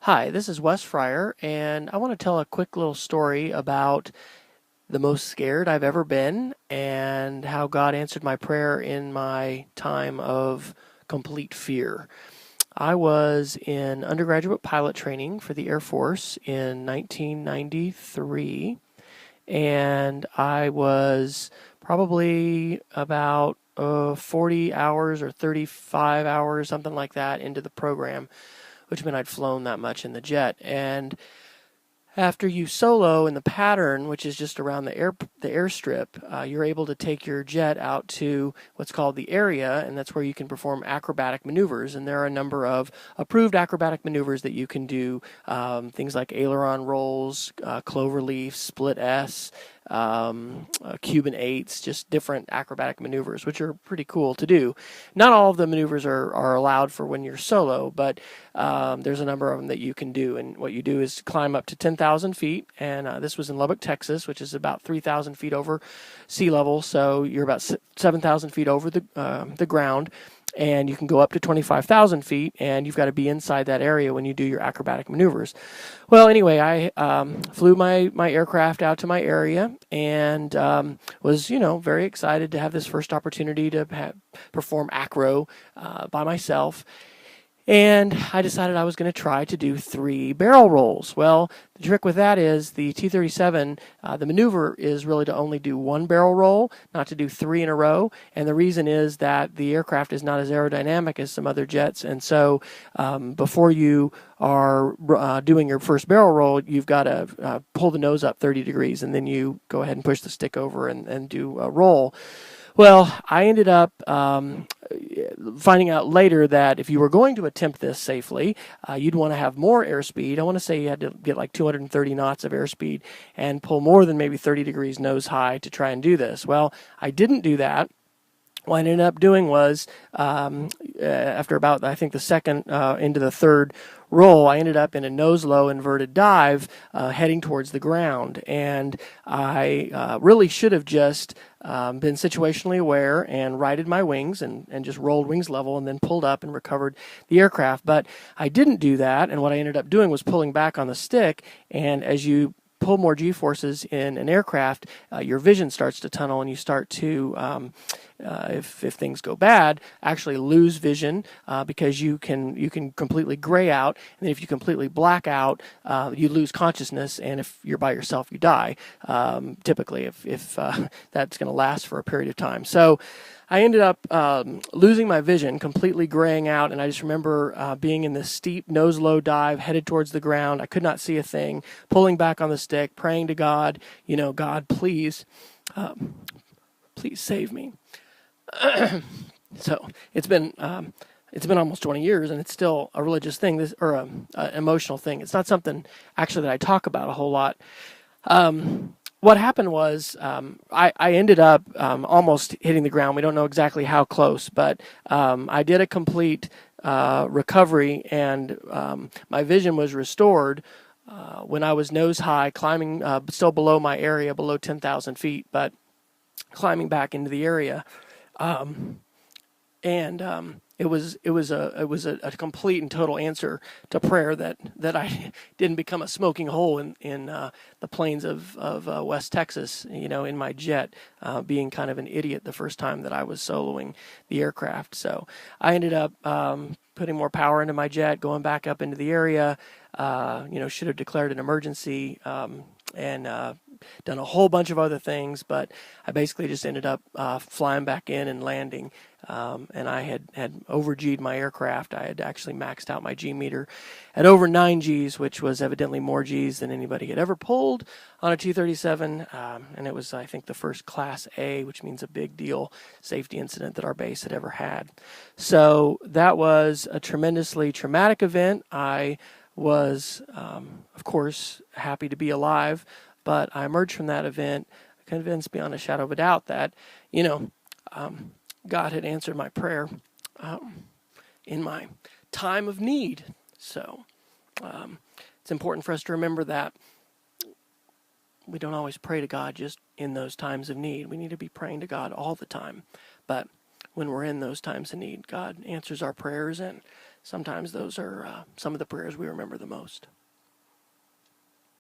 Hi, this is Wes Fryer, and I want to tell a quick little story about the most scared I've ever been and how God answered my prayer in my time of complete fear. I was in undergraduate pilot training for the Air Force in 1993, and I was probably about 40 hours or 35 hours, something like that, into the program, which meant I'd flown that much in the jet. And after you solo in the pattern, which is just around the airstrip, you're able to take your jet out to what's called the area, and that's where you can perform acrobatic maneuvers. And there are a number of approved acrobatic maneuvers that you can do, things like aileron rolls, cloverleaf, split S, Cuban eights, just different acrobatic maneuvers, which are pretty cool to do. Not all of the maneuvers are allowed for when you're solo, but there's a number of them that you can do. And what you do is climb up to 10,000 feet, and this was in Lubbock, Texas, which is about 3,000 feet over sea level. So you're about 7,000 feet over the ground. And you can go up to 25,000 feet, and you've got to be inside that area when you do your acrobatic maneuvers. Well, anyway, I flew my aircraft out to my area and was, very excited to have this first opportunity to perform acro by myself. And I decided I was going to try to do 3 barrel rolls. Well, the trick with that is the T-37, the maneuver is really to only do 1 barrel roll, not to do 3 in a row. And the reason is that the aircraft is not as aerodynamic as some other jets. And so before you are doing your first barrel roll, you've got to pull the nose up 30 degrees, and then you go ahead and push the stick over and do a roll. Well, I ended up finding out later that if you were going to attempt this safely, you'd want to have more airspeed. I want to say you had to get like 230 knots of airspeed and pull more than maybe 30 degrees nose high to try and do this. Well, I didn't do that. What I ended up doing was, after about, I think, the second into the third roll, I ended up in a nose-low inverted dive heading towards the ground. And I really should have just been situationally aware and righted my wings and just rolled wings level and then pulled up and recovered the aircraft. But I didn't do that, and what I ended up doing was pulling back on the stick, and as you pull more G-forces in an aircraft, your vision starts to tunnel, and you start to, if things go bad, actually lose vision because you can completely gray out, and then if you completely black out, you lose consciousness, and if you're by yourself, you die. Typically, if that's going to last for a period of time. So I ended up losing my vision, completely graying out, and I just remember being in this steep nose-low dive, headed towards the ground. I could not see a thing, pulling back on the stick, praying to God, God, please save me. So it's been almost 20 years, and it's still a religious thing, or an emotional thing. It's not something actually that I talk about a whole lot. What happened was I ended up almost hitting the ground. We don't know exactly how close, but I did a complete recovery, and my vision was restored when I was nose high, climbing still below my area, below 10,000 feet, but climbing back into the area. It was a complete and total answer to prayer that I didn't become a smoking hole in the plains of West Texas, in my jet, being kind of an idiot the first time that I was soloing the aircraft. So I ended up putting more power into my jet, going back up into the area. Should have declared an emergency and done a whole bunch of other things, but I basically just ended up flying back in and landing. And I had over-G'd my aircraft. I had actually maxed out my G meter at over 9 Gs, which was evidently more Gs than anybody had ever pulled on a T-37. And it was, I think, the first Class A, which means a big deal, safety incident that our base had ever had. So that was a tremendously traumatic event. I was, of course, happy to be alive, but I emerged from that event convinced beyond a shadow of a doubt that, God had answered my prayer in my time of need. So it's important for us to remember that we don't always pray to God just in those times of need. We need to be praying to God all the time. But when we're in those times of need, God answers our prayers, and sometimes those are some of the prayers we remember the most.